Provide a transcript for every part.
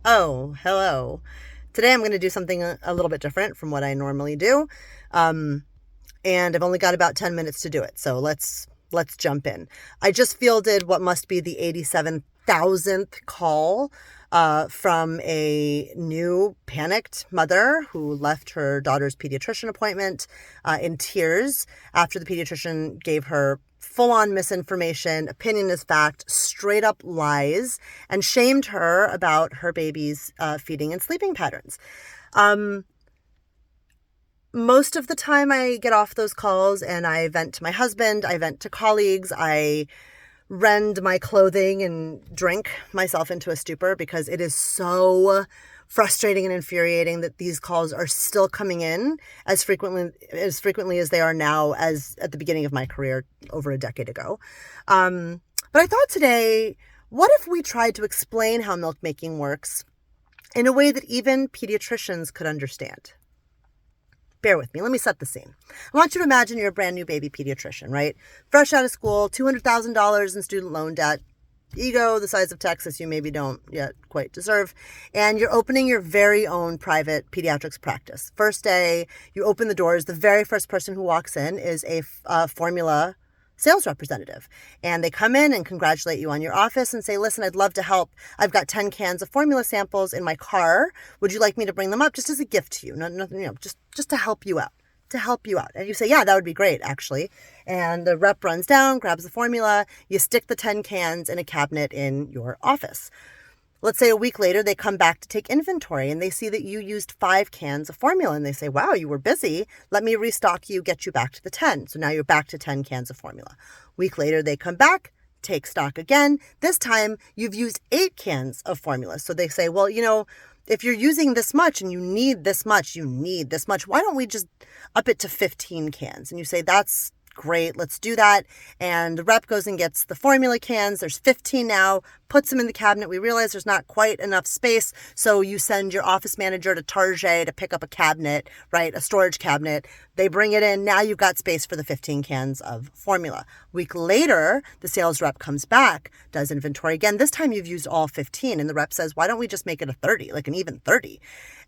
Oh, hello. Today I'm going to do something a little bit different from what I normally do. And I've only got about 10 minutes to do it. So let's jump in. I just fielded what must be the 87,000th call from a new panicked mother who left her daughter's pediatrician appointment in tears after the pediatrician gave her full-on misinformation, opinion is fact, straight up lies, and shamed her about her baby's feeding and sleeping patterns. Most of the time I get off those calls and I vent to my husband, I vent to colleagues, I rend my clothing and drink myself into a stupor because it is so frustrating and infuriating that these calls are still coming in as frequently as they are now as at the beginning of my career over a decade ago. But I thought today, what if we tried to explain how milk making works in a way that even pediatricians could understand? Bear with me. Let me set the scene. I want you to imagine you're a brand new baby pediatrician, right? Fresh out of school, $200,000 in student loan debt, ego the size of Texas you maybe don't yet quite deserve, and you're opening your very own private pediatrics practice. First day, you open the doors. The very first person who walks in is a formula sales representative. And they come in and congratulate you on your office and say, listen, I'd love to help. I've got 10 cans of formula samples in my car. Would you like me to bring them up just as a gift to you? No, just to help you out. And you say, yeah, that would be great, actually. And the rep runs down, grabs the formula. You stick the 10 cans in a cabinet in your office. Let's say a week later, they come back to take inventory and they see that you used 5 cans of formula and they say, wow, you were busy. Let me restock you, get you back to the 10. So now you're back to 10 cans of formula. Week later, they come back, take stock again. This time you've used 8 cans of formula. So they say, well, if you're using this much and you need this much, why don't we just up it to 15 cans? And you say, that's great, let's do that. And the rep goes and gets the formula cans. There's 15 now, puts them in the cabinet. We realize there's not quite enough space. So you send your office manager to Target to pick up a cabinet, right? A storage cabinet. They bring it in. Now you've got space for the 15 cans of formula. Week later, the sales rep comes back, does inventory again. This time you've used all 15. And the rep says, why don't we just make it a 30, like an even 30?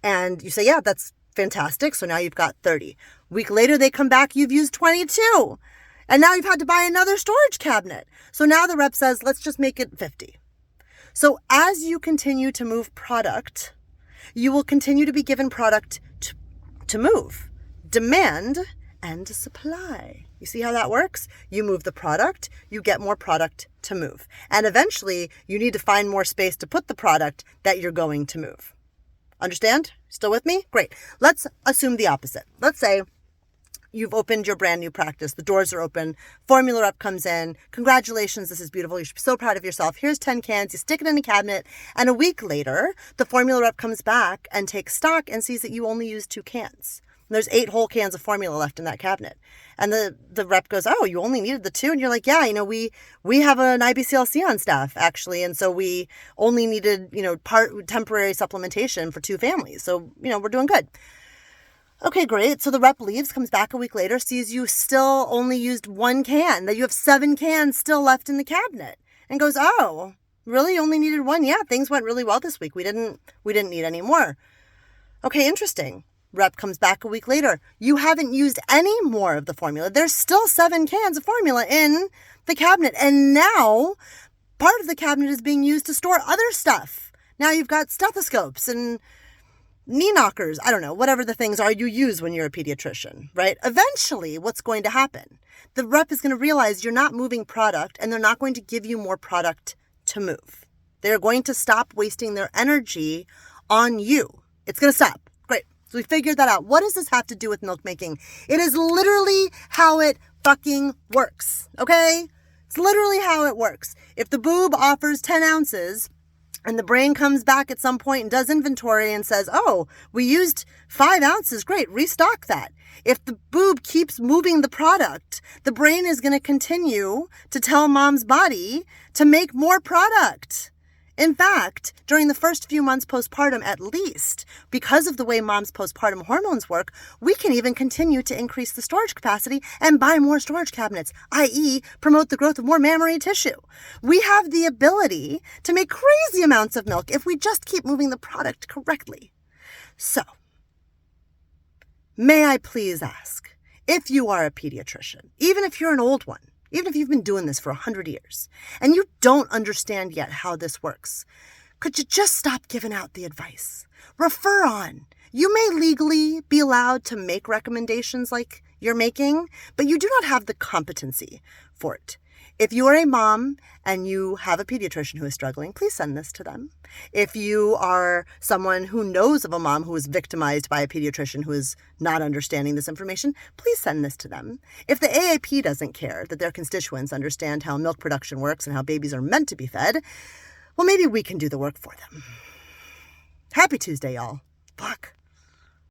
And you say, yeah, that's fantastic. So now you've got 30. Week later, they come back, you've used 22. And now you've had to buy another storage cabinet. So now the rep says, let's just make it 50. So as you continue to move product, you will continue to be given product to move. Demand and supply. You see how that works? You move the product, you get more product to move. And eventually, you need to find more space to put the product that you're going to move. Understand? Still with me? Great. Let's assume the opposite. Let's say you've opened your brand new practice. The doors are open. Formula rep comes in. Congratulations. This is beautiful. You should be so proud of yourself. Here's 10 cans. You stick it in a cabinet. And a week later, the formula rep comes back and takes stock and sees that you only used 2 cans. And there's 8 whole cans of formula left in that cabinet. And the rep goes, oh, you only needed the 2? And you're like, yeah, we have an IBCLC on staff, actually. And so we only needed, temporary supplementation for 2 families. So, we're doing good. Okay, great. So the rep leaves, comes back a week later, sees you still only used 1 can, that you have 7 cans still left in the cabinet, and goes, oh, really? You only needed 1? Yeah, things went really well this week. We didn't need any more. Okay, interesting. Rep comes back a week later. You haven't used any more of the formula. There's still 7 cans of formula in the cabinet. And now part of the cabinet is being used to store other stuff. Now you've got stethoscopes and knee knockers. I don't know, whatever the things are you use when you're a pediatrician, right? Eventually, what's going to happen? The rep is going to realize you're not moving product and they're not going to give you more product to move. They're going to stop wasting their energy on you. It's going to stop. So we figured that out. What does this have to do with milk making? It is literally how it fucking works, okay? It's literally how it works. If the boob offers 10 ounces and the brain comes back at some point and does inventory and says, oh, we used 5 ounces, great, restock that. If the boob keeps moving the product, the brain is going to continue to tell mom's body to make more product In fact, during the first few months postpartum, at least, because of the way mom's postpartum hormones work, we can even continue to increase the storage capacity and buy more storage cabinets, i.e. promote the growth of more mammary tissue. We have the ability to make crazy amounts of milk if we just keep moving the product correctly. So, may I please ask, if you are a pediatrician, even if you're an old one, even if you've been doing this for 100 years, and you don't understand yet how this works, could you just stop giving out the advice? Refer on. You may legally be allowed to make recommendations like you're making, but you do not have the competency for it. If you are a mom and you have a pediatrician who is struggling, please send this to them. If you are someone who knows of a mom who is victimized by a pediatrician who is not understanding this information, please send this to them. If the AAP doesn't care that their constituents understand how milk production works and how babies are meant to be fed, well, maybe we can do the work for them. Happy Tuesday, y'all. Fuck.